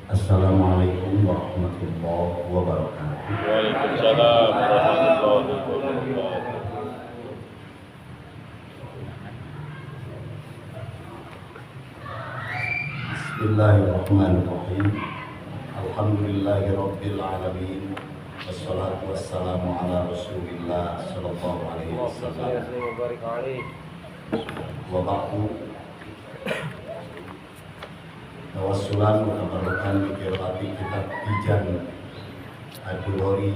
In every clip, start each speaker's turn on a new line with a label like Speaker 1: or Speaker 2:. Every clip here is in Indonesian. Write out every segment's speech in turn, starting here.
Speaker 1: Assalamualaikum warahmatullahi wabarakatuh.
Speaker 2: Waalaikumsalam warahmatullahi wabarakatuh.
Speaker 1: Bismillahirrahmanirrahim. Alhamdulillahirabbil alamin. Wassalatu wassalamu ala Rasulillah sallallahu alaihi wasallam. Wa ba'du. Tawassulan wa tabarrukan bi qiraati kitab Tijan Ad-Durari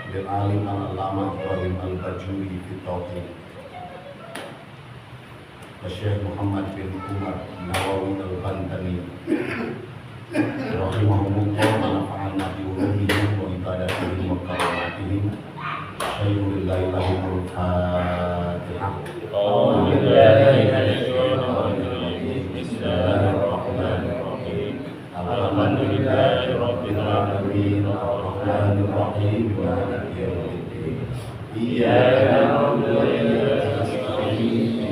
Speaker 1: lil alim al-allamah Ibrahim al-Bajuri fi tauhid. Syekh Muhammad bin Umar Nawawi al-Bantani rahimahumullah wa nafa'ana bi ulumihim wa ibadatihim wa karamatihim. Alhamdulillahi lahumul Fatihah. Bismillahirrahmanirrahim. Alhamdulillahi rabbil alamin arrahmanir rahim maliki yaumiddin. Iyyaka na'budu wa iyyaka nasta'in.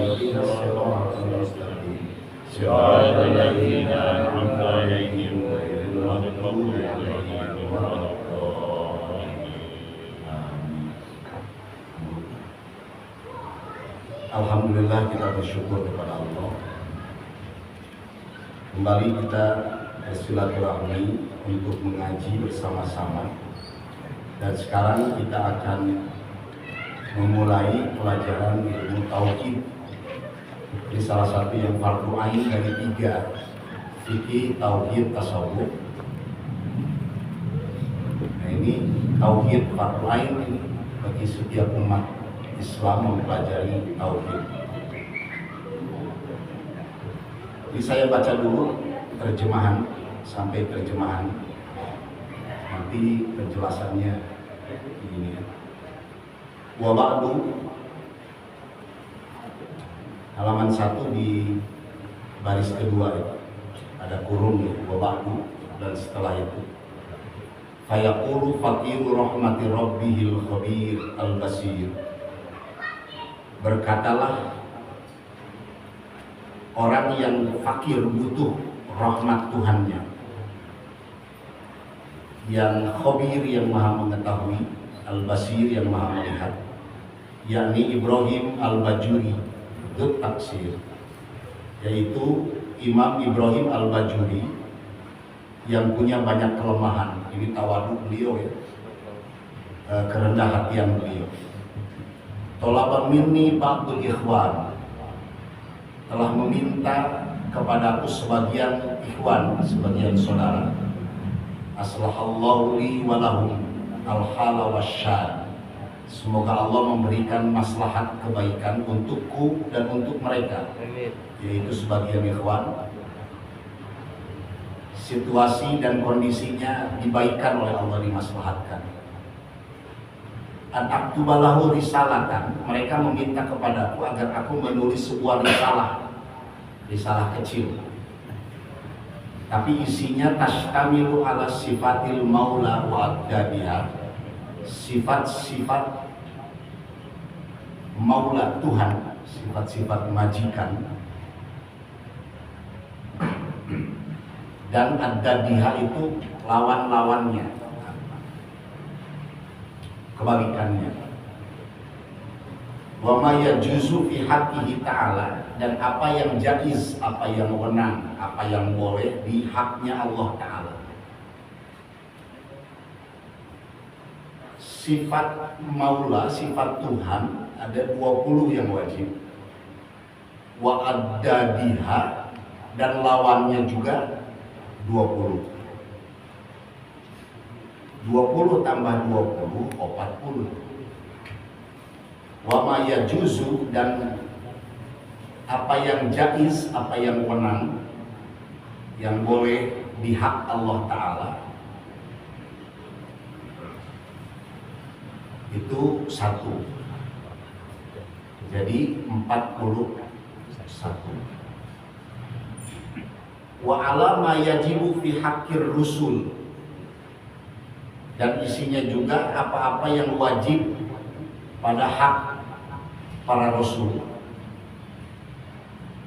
Speaker 1: صراط الذين أنعمت عليهم غير المغضوب عليهم ولا الضالين. Alhamdulillah, kita bersyukur kepada Allah. Kembali kita bersilaturahmi untuk mengaji bersama-sama. Dan sekarang kita akan memulai pelajaran ilmu tauhid. Ini salah satu yang fardu ain dari 3, fikih, tauhid, tasawuf. Nah, ini tauhid fardu ain ini bagi setiap umat Islam mempelajari tauhid. Jadi saya baca dulu terjemahan sampai terjemahan. Nanti penjelasannya begini ya. Wa ba'du, halaman 1 di baris kedua ya. Ada kurung ya, wa ba'du, dan setelah itu fayaqulu faqiru rahmati rabbihil khabir al-basir. Berkatalah orang yang fakir butuh rahmat Tuhannya, yang khabir yang maha mengetahui, al-basir yang maha melihat, yakni Ibrahim al-Bajuri taksir, yaitu Imam Ibrahim al-Bajuri yang punya banyak kelemahan. Ini tawadhu beliau ya, kerendah hatian beliau. Tolaban minni ba'dul ikhwan, telah meminta kepadaku sebagian ikhwan, sebagian saudara. Aslahallahu li wa lahum al-hala wasyad. Semoga Allah memberikan maslahat kebaikan untukku dan untuk mereka, yaitu sebagian ikhwan. Situasi dan kondisinya dibaikan oleh Allah, dimaslahatkan. An-aktubalahu risalatan, mereka meminta kepadaku agar aku menulis sebuah risalah kecil, tapi isinya tashtamilu ala sifatil maula wa addabiha, sifat-sifat maula Tuhan, sifat-sifat majikan, dan addabiha itu lawan-lawannya, kebalikannya. Wa ma yajuzu fi haqqihi ta'ala, dan apa yang jaiz, apa yang wenang, apa yang boleh di haknya Allah Ta'ala. Sifat maula, sifat Tuhan ada 20 yang wajib. Wa addabiha, dan lawannya juga 20. 20 tambah 20, 40. Wa ma yajuzu, dan apa yang jaiz, apa yang wenang, yang boleh di hak Allah Ta'ala, itu 1. Jadi 41. Wa ala ma yajibu fi haqqir rusul, dan isinya juga apa-apa yang wajib pada hak para rasul,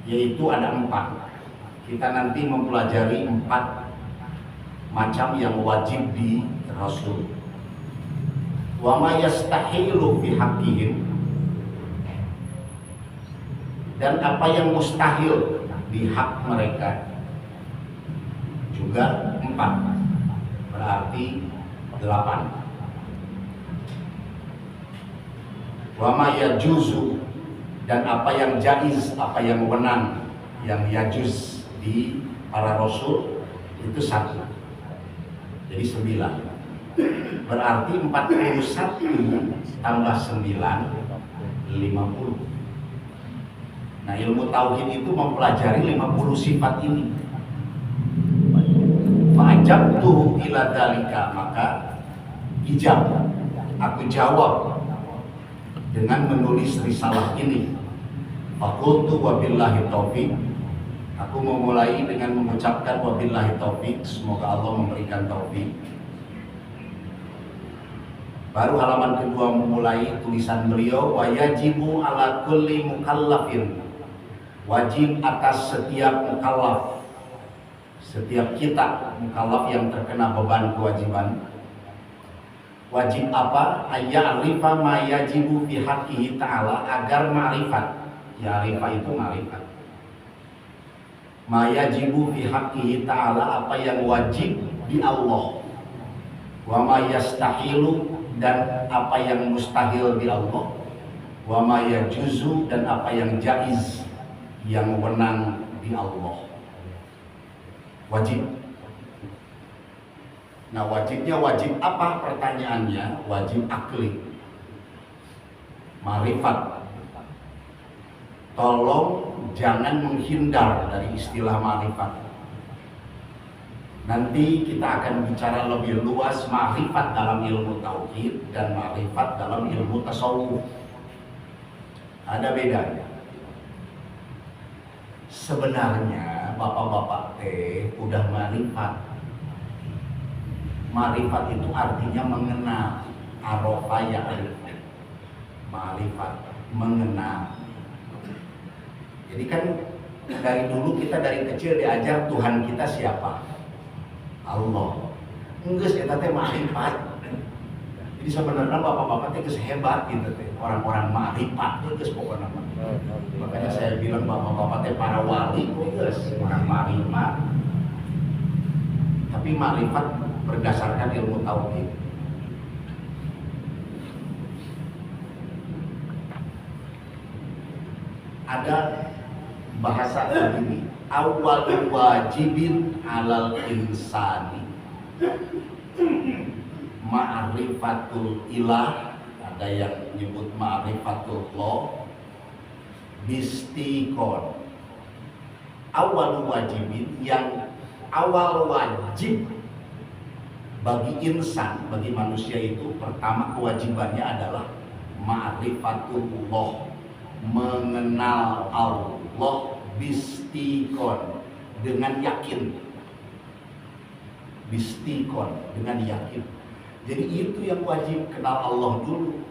Speaker 1: yaitu ada 4. kita nanti mempelajari 4 macam yang wajib di Rasul. Wa ma yastahilu fi haqqihim, dan apa yang mustahil di hak mereka juga 4, berarti 8. Wa ma yajuzu, dan apa yang jaiz, apa yang menang, yang yajuz di para rasul itu 1. Jadi 9. Berarti 41 tambah 9 50. Nah, ilmu tauhid itu mempelajari 50 sifat ini. Fa'ajabtuhu ila dalika, maka ijab, aku jawab dengan menulis risalah ini. Faqultu wabillahi taufik, aku memulai dengan mengucapkan wabillahi taufik, semoga Allah memberikan taufik. Baru halaman kedua memulai tulisan beliau, wa yajibu ala kulli mukallafin, wajib atas setiap mukallaf, setiap kita mukallaf yang terkena beban kewajiban. Wajib apa? Ayya'rifa ma yajibu fi haqqihi ta'ala, agar ma'rifat. Ya'rifa itu ma'rifat. Ma yajibu fi haqqihi ta'ala, apa yang wajib di Allah. Wa ma yastahilu, dan apa yang mustahil di Allah. Wa ma yajuzu, dan apa yang jaiz, yang menang di Allah. Wajib. Nah, wajibnya wajib apa? Pertanyaannya wajib akli, ma'rifat. Tolong jangan menghindar dari istilah ma'rifat. Nanti kita akan bicara lebih luas ma'rifat dalam ilmu tauhid dan ma'rifat dalam ilmu tasawuf. Ada bedanya. Sebenarnya bapak-bapak udah ma'rifat. Ma'rifat itu artinya mengenal. Arafa ya'rif. Ma'rifat, mengenal. Jadi kan dari dulu kita dari kecil diajar Tuhan kita siapa? Allah. Enggak, kita teh ma'rifat. Jadi sebenarnya bapak-bapak teh geus hebat gitu teh. Orang-orang ma'rifat geus pokoknya. Makanya saya bilang bapak-bapak teh para wali geus orang ma'rifat. Tapi ma'rifat berdasarkan ilmu tauhid. Ada bahasa begini, awal wajibin alal insani ma'rifatul ilah, ada yang menyebut ma'rifatullah bistikon. Awal wajibin, yang awal wajib bagi insan, bagi manusia itu, pertama kewajibannya adalah ma'rifatullah, mengenal Allah bistikon, dengan yakin. Bistikon, dengan yakin. Jadi itu yang wajib, kenal Allah dulu.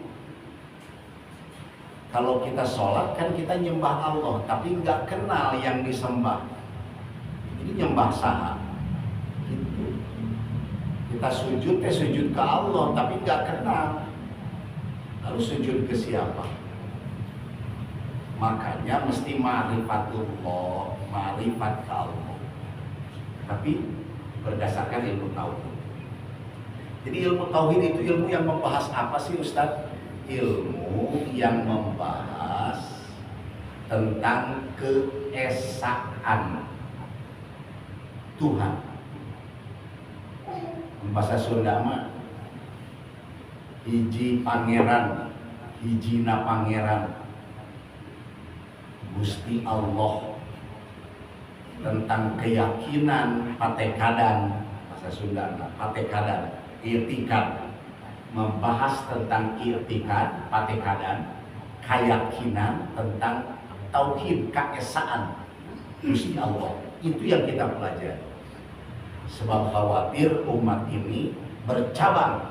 Speaker 1: Kalau kita sholat kan kita nyembah Allah, tapi nggak kenal yang disembah. Jadi nyembah sah. Gitu. Kita sujud sujud ke Allah, tapi nggak kenal. Lalu sujud ke siapa? Makanya mesti ma'rifatullah, ma'rifat ke Allah. Tapi berdasarkan ilmu tauhid. Jadi ilmu tauhid itu ilmu yang membahas apa sih Ustaz? Ilmu yang membahas tentang keesaan Tuhan. Bahasa Sunda mah hiji pangeran, hijina pangeran Gusti Allah, tentang keyakinan patekadan, bahasa Sunda patekadan, i'tikad, membahas tentang i'tikad, patekadan, keyakinan tentang tauhid, keesaan Gusti Allah. Itu yang kita pelajari. Sebab khawatir umat ini bercabang.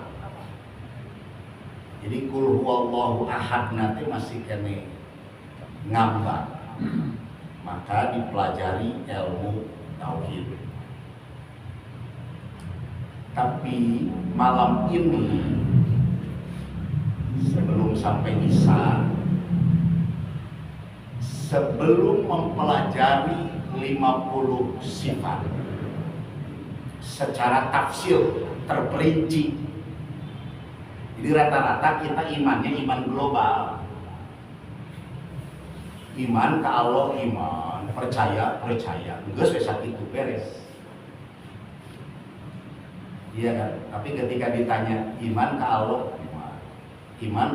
Speaker 1: Jadi kul huwallahu ahad nanti masih kene ngambang. maka dipelajari ilmu tauhid. Tapi malam ini sebelum sampai Isya, sebelum mempelajari 50 sifat secara tafsir terperinci. Jadi rata-rata kita imannya iman global. Iman ke Allah, iman, percaya, enggak susah itu beres. Iya kan? Tapi ketika ditanya iman ke Allah, iman,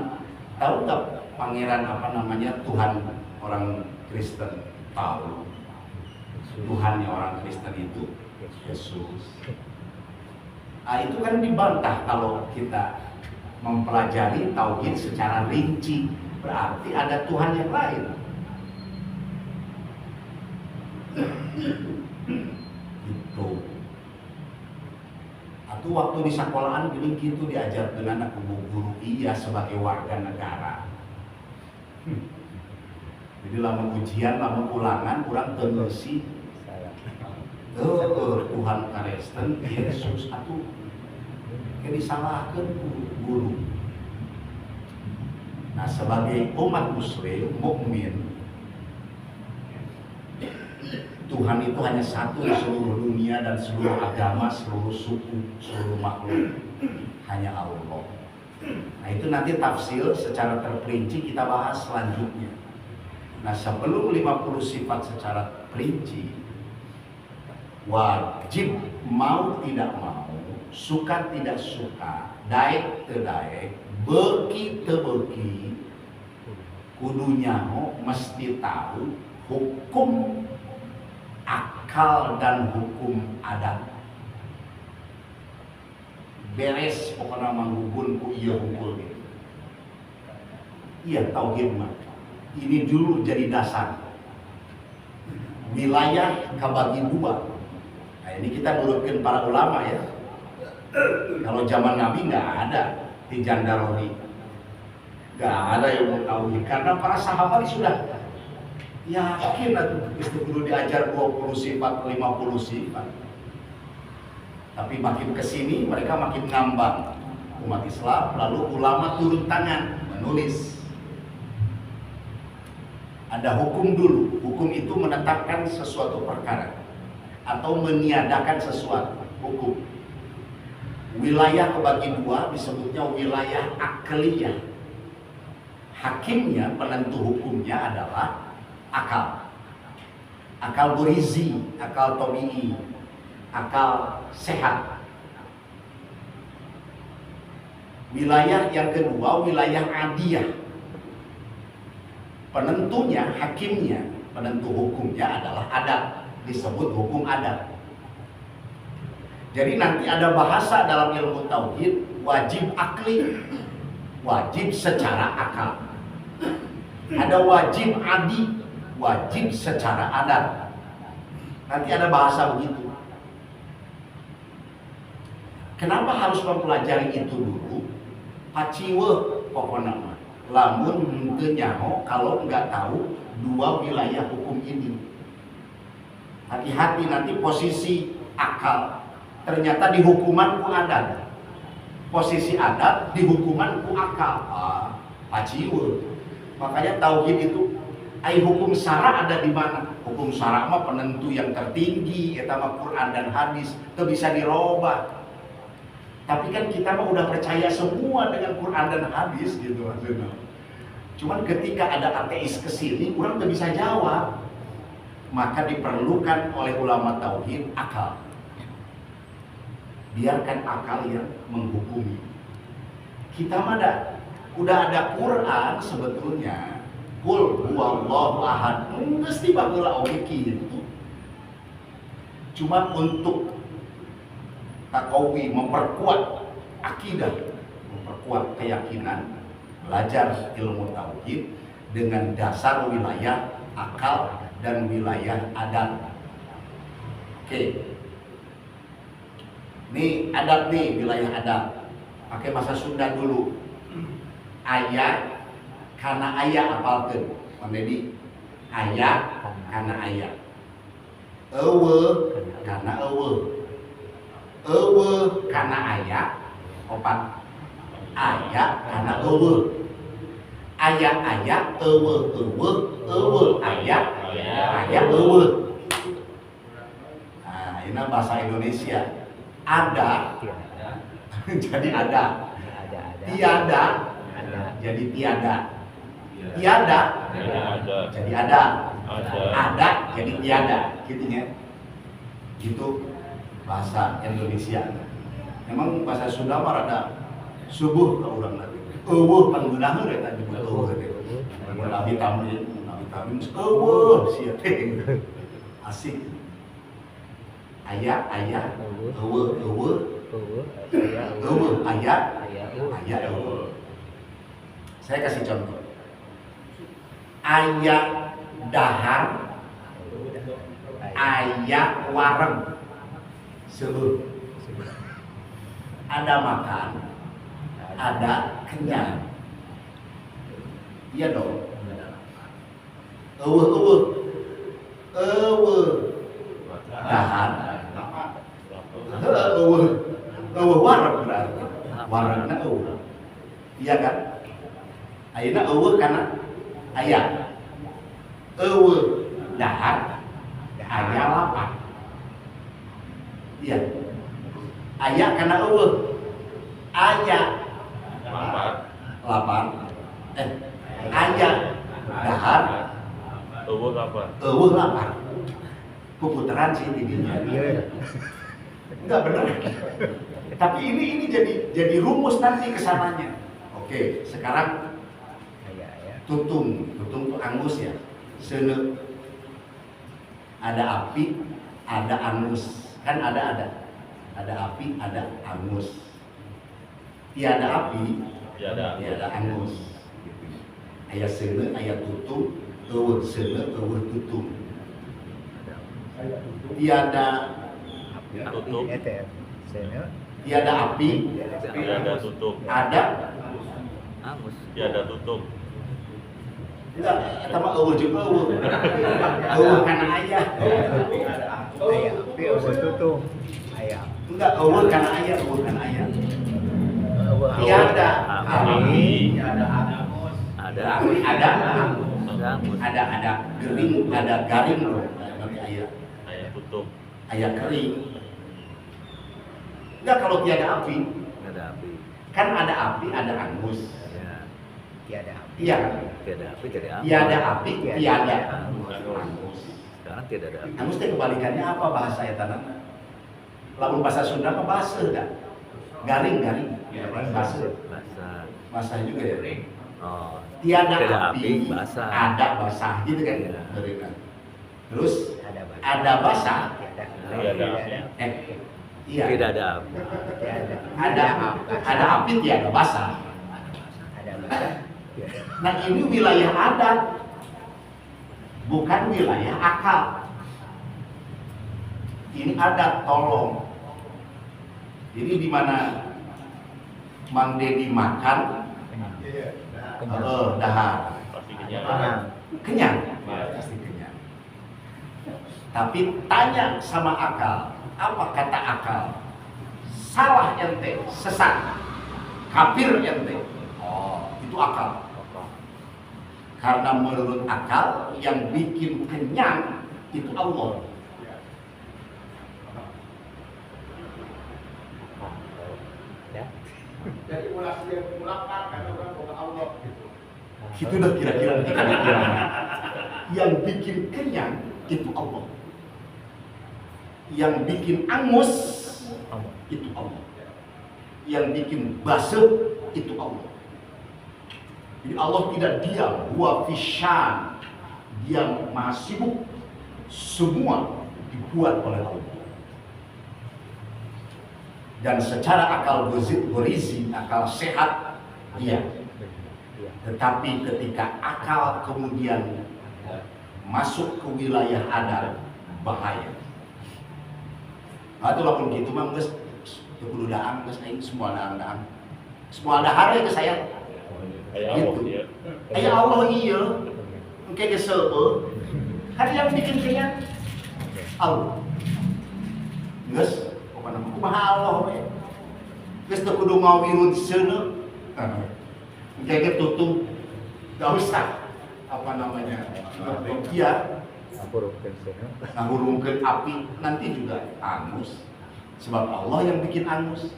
Speaker 1: tahu nggak pangeran apa namanya Tuhan orang Kristen? Tahu. Tuhannya orang Kristen itu Yesus. Nah, itu kan dibantah kalau kita mempelajari tauhid secara rinci, berarti ada Tuhan yang lain. Itu. Atau waktu di sekolahan gini gitu diajar dengan anak guru iya sebagai warga negara. Jadi lama ujian, lama ulangan, kurang terlesi. Tuhan Kristen, Yesus atau ini disalahkan guru. Nah, sebagai umat muslim, mukmin, Tuhan itu hanya satu di seluruh dunia dan seluruh agama, seluruh suku, seluruh makhluk. Hanya Allah. Nah, itu nanti tafsir secara terperinci kita bahas selanjutnya. Nah, sebelum 50 sifat secara perinci, wajib mau tidak mau, suka tidak suka, daek tidak beki tebeki, kudunya mesti tahu hukum akal dan hukum adat. Beres pokoknya manggubun ku iya hukum gitu. Iya tauhid mah. Ini dulu jadi dasar. Wilayah kabagi dua. Nah, ini kita nurutkan para ulama ya. Kalau zaman Nabi nggak ada di Jandarori, nggak ada yang mau tauhid karena para sahabat sudah yakin itu perlu diajar 20 sifat, 50 sifat. Tapi makin kesini mereka makin ngambang umat Islam, lalu ulama turun tangan menulis. Ada hukum dulu, hukum itu menetapkan sesuatu perkara atau meniadakan sesuatu hukum. Wilayah kebagi dua disebutnya wilayah akliyah. Hakimnya, penentu hukumnya adalah akal. Akal berizi, akal tabi'i, akal sehat. Wilayah yang kedua, wilayah adiyah. Penentunya, hakimnya, penentu hukumnya adalah adat. Disebut hukum adat. Jadi nanti ada bahasa dalam ilmu tauhid, wajib akli, wajib secara akal. Ada wajib adi, wajib secara adat. Nanti ada bahasa begitu. Kenapa harus mempelajari itu dulu? Paciwe pokoknya. Lamun henteu nyaho kalau nggak tahu dua wilayah hukum ini. Hati-hati nanti posisi akal ternyata di hukuman ku adat. Posisi adat di hukuman ku akal. Paciwe. Makanya tauhid itu ai hukum syara ada di mana? Hukum syara mah penentu yang tertinggi, eta mah Quran dan hadis, itu bisa dirubah. Tapi kan kita mah udah percaya semua dengan Quran dan hadis gitu maksudnya. Cuman ketika ada ateis kesini, orang nggak bisa jawab. Maka diperlukan oleh ulama tauhid akal. Biarkan akal yang menghukumi. Kita mah udah ada Quran sebetulnya. Qul huwallahu ahad. Mesti bageula oge kitu. Cuma untuk taqawi, memperkuat akidah, memperkuat keyakinan, belajar ilmu tauhid dengan dasar wilayah akal dan wilayah adat. Oke. Nih adat nih, wilayah adat. Pakai bahasa Sunda dulu. Ayat karena ayat apalkeun, Mang Dedi. Ayat karena ayat. Ewe karena ewe. Ewe karena ayat. Opat. Ayat karena ewe. Ayat ewe ayat ewe. Nah, ini bahasa Indonesia. Ada jadi ada. Tiada jadi tiada. Tiada jadi ada. Ada jadi tiada. Gitunya. Gitu bahasa Indonesia. Memang bahasa Sunda mah rada subuh ke urang nanti. Eueuh panggeunahna eta disebut eueuh teh. Nabi tamin eueuh sia teh. Asik. Aya eueuh aya eueuh. Saya kasih contoh. Aya dahar, aya wareng. Seueur. Ada makan, ada kenyang. Iya dong. Eueuh dahar. Eueuh wareng berarti. Warengna eueuh. Iya kan? Ayeuna eueuh kana aya. Eueuh dahar, aya lapar. Iya. Aya kana eueuh. Aya lapar. Aya dahar. Eueuh lapar. Puputaran sih didinya. Enggak benar. Tapi ini jadi rumus nanti kesananya. Oke, sekarang tutung tuh angus ya. Seuneu. Ada api, ada angus. Kan ada api, ada angus. Tiada api, tiada angus. Aya seuneu, aya tutung, eueuh seuneu, eueuh tutung. Tiada
Speaker 2: tutup,
Speaker 1: tiada api,
Speaker 2: tiada tutup,
Speaker 1: ada
Speaker 2: angus, tiada tutup.
Speaker 1: Enggak, eta mah eueuh jeung eueuh. Eueuh kana aya.
Speaker 3: Aya api eueuh tutung. Aya.
Speaker 1: Enggak, eueuh kana aya, eueuh kana aya. Tiada api,
Speaker 2: Ada
Speaker 1: api, ada
Speaker 2: angus,
Speaker 1: ada gering, ada garing loh. Nanti aya.
Speaker 2: aya tutup,
Speaker 1: Aya kering. Enggak, kalau tiada api,
Speaker 2: ada api,
Speaker 1: kan ada api, ada angus.
Speaker 3: Tiada api.
Speaker 1: Iya kan?
Speaker 2: tiada api, tiada angus.
Speaker 1: Tiada api, tiada
Speaker 2: Angus. Sekarang tidak ada api.
Speaker 1: Angus teh kebalikannya apa bahasa eta nanti? Lamun bahasa Sunda mah baseuh enggak? Garing. Baseuh. Basah juga ya.
Speaker 2: Oh,
Speaker 1: Tiada
Speaker 2: tidak
Speaker 1: api,
Speaker 2: basah.
Speaker 1: ada basah gitu kan?
Speaker 2: Iya.
Speaker 1: Garingan. Terus
Speaker 3: Ada
Speaker 1: ada basah.
Speaker 2: Tiada api.
Speaker 1: Iya.
Speaker 2: Tidak ada api.
Speaker 1: Ada api, tiada basah.
Speaker 3: Ada basah.
Speaker 1: Nah, ini wilayah adat, bukan wilayah akal. Ini adat, tolong. Jadi di mana Mang Dedi makan, dahar,
Speaker 2: Pasti kenyang.
Speaker 1: kenyang, pasti kenyang. Tapi tanya sama akal, apa kata akal? Salah ente, sesat, kafir ente. Oh, itu akal. Karena menurut akal yang bikin kenyang itu Allah.
Speaker 4: Jadi mulakan karena orang bukan Allah.
Speaker 1: Itu udah kira-kira yang bikin kenyang itu Allah. Yang bikin angus itu Allah. Yang bikin basah itu Allah. Jadi Allah tidak diam, huwa fisyan. Dia maha sibuk. Semua dibuat oleh Allah. Dan secara akal berizi, akal sehat, iya. Tetapi ketika akal kemudian masuk ke wilayah adat, bahaya. Atau lamun gitu mah geus kudu daang, geus aing semua daang-daang. Semua dahar ke saya.
Speaker 2: Aya Allah
Speaker 1: Gitu.
Speaker 2: ya.
Speaker 1: Aya Allah iya. Engke gesel kan yang bikin kenyang Allah. Geus, pokona kumaha Allah we. Geus teu kudu ngawiru di seuneu. Engke tutup enggak usah apa namanya? Iya, ngahurungkeun api nanti juga angus. Sebab Allah yang bikin angus.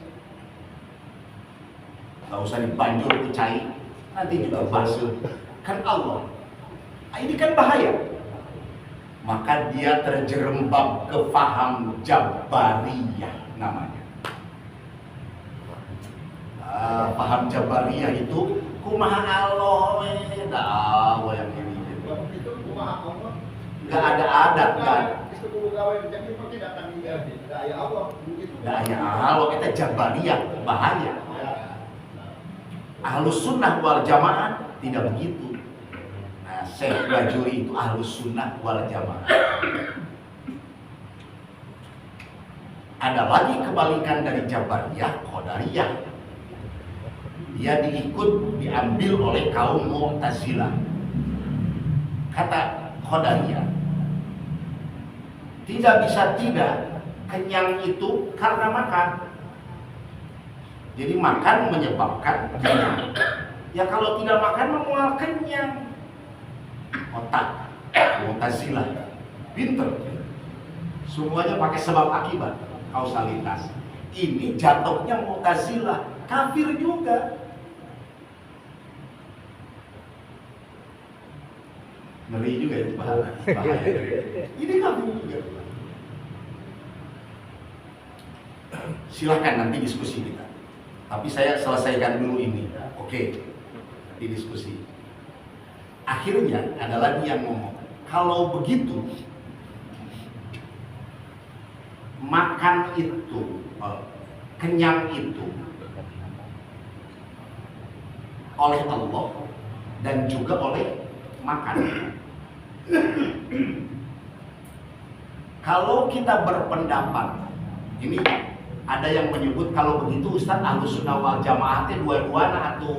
Speaker 1: Enggak usah dibanjur ku cai, nanti juga basuh. Kan Allah. Ini kan bahaya. Maka dia terjerembab ke faham Jabariyah namanya. Paham Jabariyah itu kumaha Allah we yang ini.
Speaker 4: Itu kumaha Allah.
Speaker 1: Enggak ada adat kan.
Speaker 4: Itu kudu gawe jadi tidak akan diganti. Daya Allah begitu.
Speaker 1: Daya Allah kita Jabariyah bahaya. Ahlus sunnah wal jamaah tidak begitu. Nah, Syekh Bajuri itu ahlus sunnah wal jamaah. Ada lagi kebalikan dari Jabariyah, Qadariyah. Dia diambil oleh kaum Mu'tazilah. Kata Qadariyah, tidak bisa tidak kenyang itu karena makan. Jadi makan menyebabkan kenyang. Ya kalau tidak makan memual kenyang. Otak Mu'tazilah pinter. Semuanya pakai sebab akibat, kausalitas. Ini jatuhnya Mu'tazilah, kafir juga. Ngeri juga itu bahaya. Ini kafir juga. Silahkan nanti diskusi kita. Tapi saya selesaikan dulu ini. Oke, didiskusi. Akhirnya ada lagi yang ngomong, kalau begitu makan itu, kenyang itu oleh Allah dan juga oleh makan. Kalau kita berpendapat, ini ada yang menyebut kalau begitu Ustaz Ahlus Sunnah wal Jamaah teh dua-duana atuh.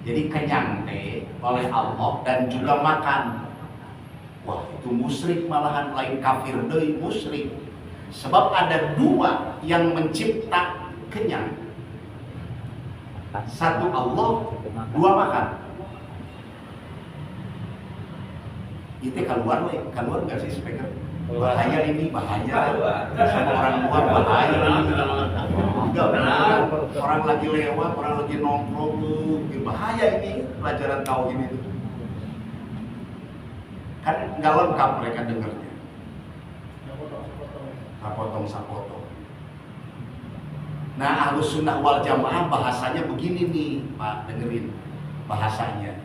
Speaker 1: Jadi kenyang teh oleh Allah dan juga makan. Wah, itu musyrik malahan, lain kafir deui, musyrik. Sebab ada dua yang mencipta kenyang. Satu Allah, dua makan. Itu keluar nggak sih speaker? Bahaya ini, bahaya sama orang luar, bahaya ini. Enggak, orang lagi lewat, orang lagi nongkrong, bahaya ini pelajaran tauhid ini. Kan nggak lengkap mereka dengarnya. Sapotong. Nah, Ahlus Sunnah wal Jamaah bahasanya begini nih, Pak, dengerin bahasanya.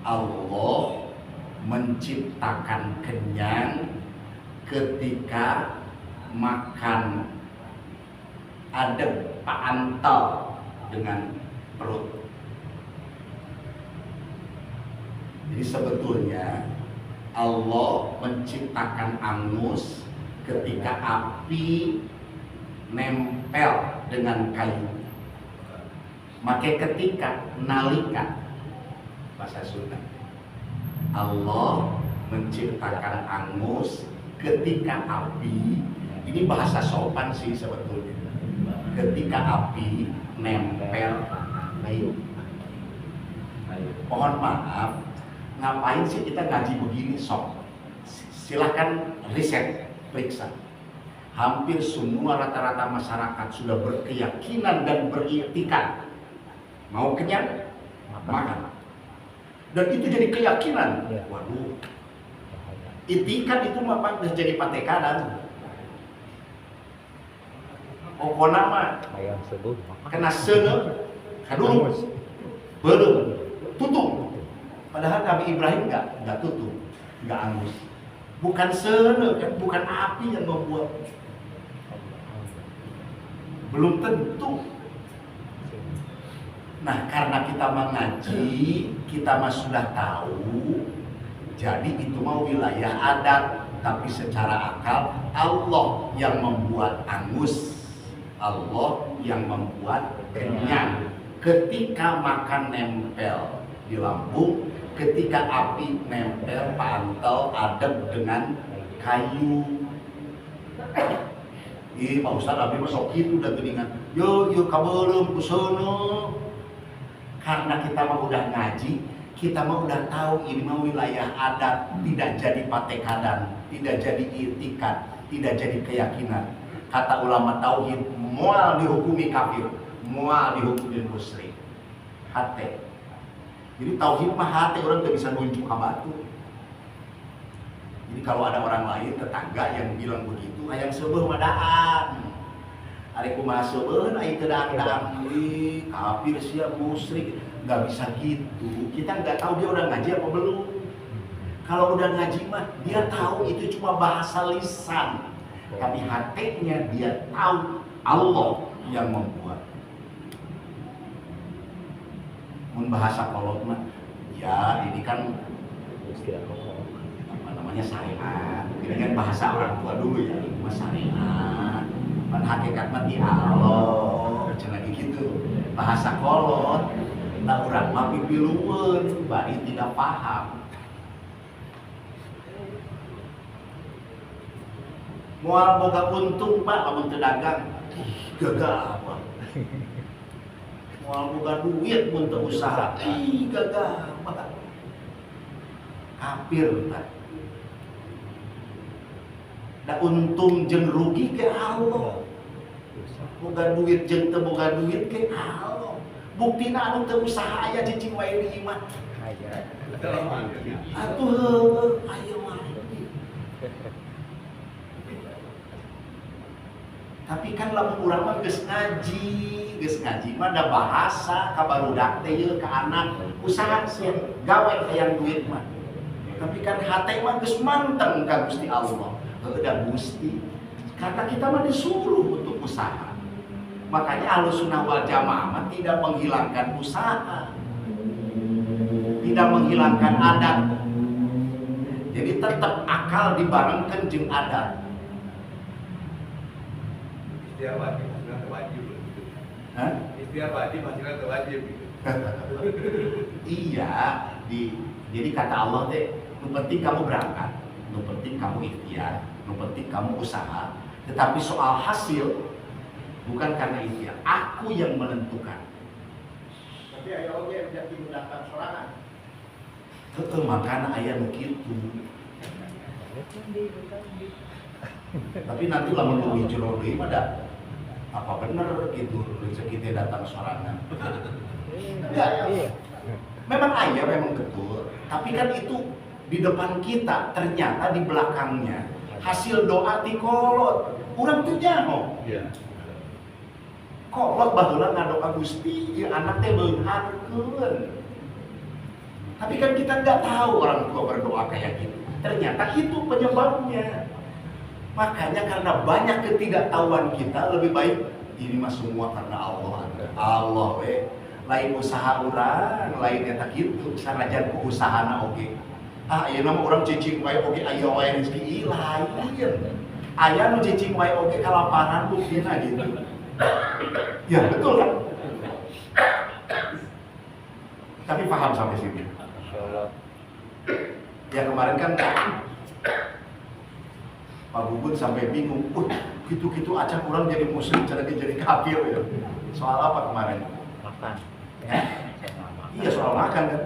Speaker 1: Allah menciptakan kenyang ketika makan adem, paantal dengan perut. Jadi sebetulnya Allah menciptakan angus ketika api nempel dengan kayu. Maka ketika nalika bahasa Sunda, Allah menciptakan angus ketika api, ini bahasa sopan sih sebetulnya, ketika api nempel kayu. Mohon maaf, ngapain sih kita ngaji begini sok? Silahkan riset, periksa. Hampir semua rata-rata masyarakat sudah berkeyakinan dan beriktikad mau kenyang, makan. Dan itu jadi keyakinan. Waduh, itikat itu mah jadi patekanan. Pokona mah kena seuneu, kadung, beuleuh, tutup. Padahal Nabi Ibrahim enggak tutup, enggak angus. Bukan seuneu kan, bukan api yang membuat. Belum tentu. Nah, karena kita mengaji, kita mah sudah tahu. Jadi itu mah wilayah adat, tapi secara akal Allah yang membuat angus, Allah yang membuat kenyang. Ketika makan nempel di lambung, ketika api nempel pantel adem dengan kayu. Ih, Pak Ustadz, abdi masuk gitu udah geningan. Yo kabelum kusono. Karena kita mah udah ngaji, kita mah udah tahu ini mah wilayah adat, tidak jadi patekadan, tidak jadi itikad, tidak jadi keyakinan. Kata ulama tauhid, moal dihukumi kafir, moal dihukumi musyrik. Hate. Jadi tauhid mah hate, orang tidak bisa nunjuk ke batu. Jadi kalau ada orang lain, tetangga yang bilang begitu, hayang seueuh madaan. Ari kumaha seueuh ai teu daang-daang deui, kafir sia musyrik, enggak bisa gitu. Kita enggak tahu dia udah ngaji apa belum. Kalau udah ngaji mah dia tahu itu cuma bahasa lisan. Tapi hatinya dia tahu Allah yang membuat. Mun bahasa kolot mah ya ini kan apa namanya syariat. Ini kan bahasa orang tua dulu ya, ini mah syariat. Pan hakikat mah di Allah, cenah gitu. Bahasa kolot, da urang mah pipilueun, bari tidak paham. Moal boga untung Pak, lamun teu dagang, gagah Pak. Moal boga duit mun teu usaha, gagah Pak. Kafir Pak. Da untung jeung rugi ke Allah. Boga duit jeung teu boga duit ke Allah. Buktina anu teu usaha aya cicing wae di imah.
Speaker 3: Aya.
Speaker 1: Atuh heueuh aya mah. Tapi kan lamun urang mah geus ngaji mah da bahasa ka barudak teh yeuh ka anak usaha sieun gawe hayang duit mah. Tapi kan hate mah geus manteng ka Gusti Allah. Heuda Gusti. Karena kita mah disuruh untuk usaha. Makanya Ahlussunnah wal Jamaah mah tidak menghilangkan usaha. Tidak menghilangkan adat. Jadi tetap akal dibarengkeun jeung adat.
Speaker 5: Istiar wajib, masih wajib.
Speaker 1: Hah?
Speaker 5: Istiar wajib, masih wajib.
Speaker 1: Iya, jadi kata Allah teh, nu penting kamu berangkat, nu penting kamu ikhtiar, nu penting kamu usaha. Tetapi soal hasil bukan karena ikhtiar, aku yang menentukan.
Speaker 4: Tapi aya oge yang jadi mendatang sorangan.
Speaker 1: Heeh, makana aya nu kitu. Tapi nanti lamun lu hijrah deui mah da apa bener gitu rezeki teh datang sorangan. Enggak. Memang aya memang betul, tapi kan itu di depan kita, ternyata di belakangnya hasil doa ti kolot. Urang teu nyaho.
Speaker 2: Iya.
Speaker 1: Kolot baheula ngadoa Gusti, ieu anak teh beunharkeun. Tapi kan kita nggak tahu orang tua berdoa kayak gitu. Ternyata itu penyebabnya. Makanya karena banyak ketidaktahuan kita, lebih baik ini mah semua karena Allah. Allah we, lain usaha urang, lain eta kitu, sanajan ku usahana oge. Ieu mah urang cicing wae oge aya wae rezeki lain. Aya nu cicing wae oge kalaparan buktina gitu. Ya betul kan? Tapi paham sampai sini. Ya kemarin kan Pak Bubun sampai bingung, gitu-gitu acan orang jadi muslim, jadi kafir ya. Soal apa kemarin?
Speaker 2: Makan.
Speaker 1: Ya? Iya soal makan kan?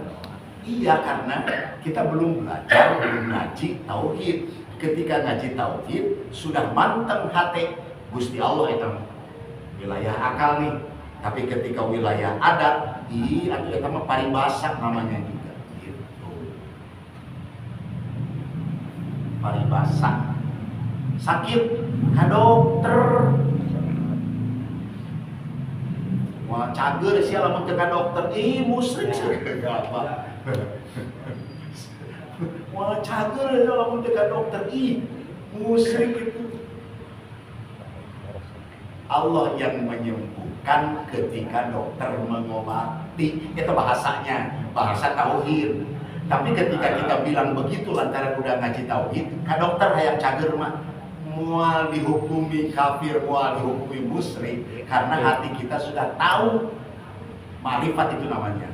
Speaker 1: Iya karena kita belum belajar, belum ngaji tauhid. Ketika ngaji tauhid sudah manteng hati Gusti Allah itu wilayah akal nih. Tapi ketika wilayah adat, atau itu mah paribasa namanya juga. Gitu. Paribasa. Sakit ke dokter. Wah cager sih lamun teu ka dokter, musyrik sih apa. Wah cager lamun teu ka dokter, musyrik itu. Allah yang menyembuhkan ketika dokter mengobati. Itu bahasanya, bahasa tauhid. Tapi ketika kita bilang begitu lantaran udah ngaji tauhid, ka dokter hayang cager mah mual dihukumi kafir, mual dihukumi musyrik karena hati kita sudah tahu. Ma'rifat itu namanya.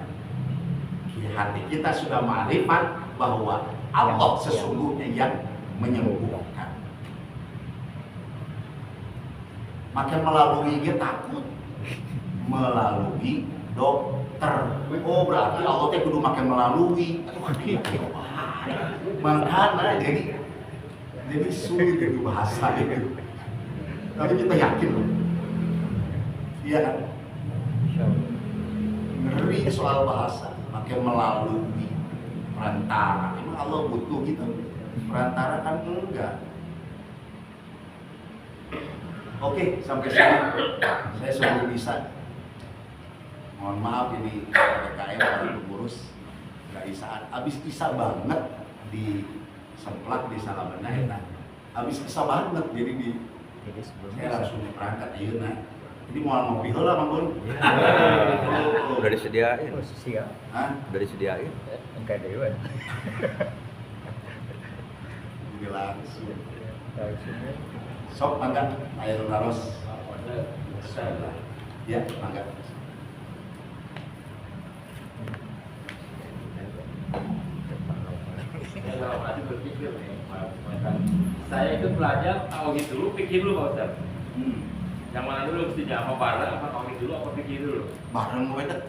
Speaker 1: hati kita sudah ma'rifat bahwa Allah sesungguhnya yang menyembuhkan. Maka melalui dia takut melalui dokter. Oh berarti Allah teh kudu makan melalui. Makanya jadi sulit itu bahasa itu. Tapi kita yakin loh. Iya kan? Ngeri soal bahasa. Maka melalui perantara. Emang Allah butuh gitu? Perantara kan enggak. Oke, sampai sini saya sudah bisa. Mohon maaf ini PKM para pengurus nggak isaan. Abis isa banget di semplak di Salabenda eta. Abis isa banget jadi
Speaker 3: Jadi sebelum
Speaker 1: saya langsung berangkat ayeuna. Jadi mau ngopi heula Mang Gun.
Speaker 2: Udah disediain.
Speaker 3: Oh, siap.
Speaker 1: Hah?
Speaker 2: Udah disediain.
Speaker 3: Enggak dewan.
Speaker 1: Jadi langsung.
Speaker 3: Langsungnya.
Speaker 1: Sok mangga air laros. Ya, mangga.
Speaker 6: Saya itu belajar tauhid dulu, pikir dulu Pak Ustaz. Yang mana dulu mestinya, apa bareng, apa tauhid dulu, apa pikir dulu?
Speaker 1: Bareng we teh.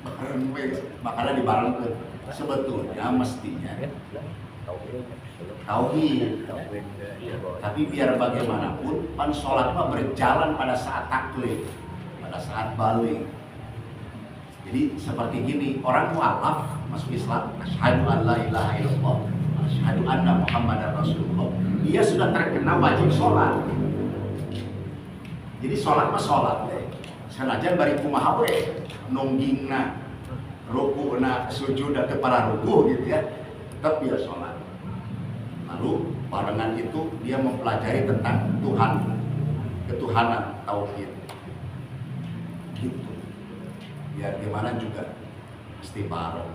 Speaker 1: Bareng we, makanya dibarengkeun. Sebetulnya mestinya tauhid. Tapi biar bagaimanapun pan sholat mah berjalan pada saat taklif, pada saat balik. Jadi seperti gini, orang mualaf masuk Islam, asyhadu an la ilaha illallah, asyhadu anna Muhammadar Rasulullah. Dia sudah terkena wajib sholat. Jadi sholat mah sholat deh. Senajan bari kumaha we, nunggingna, rukuna, sujudna ke para ruku gitu ya. Tetap dia sholat. Lalu barengan itu dia mempelajari tentang Tuhan, ketuhanan, tauhid. Gitu. Biar gimana juga mesti bareng.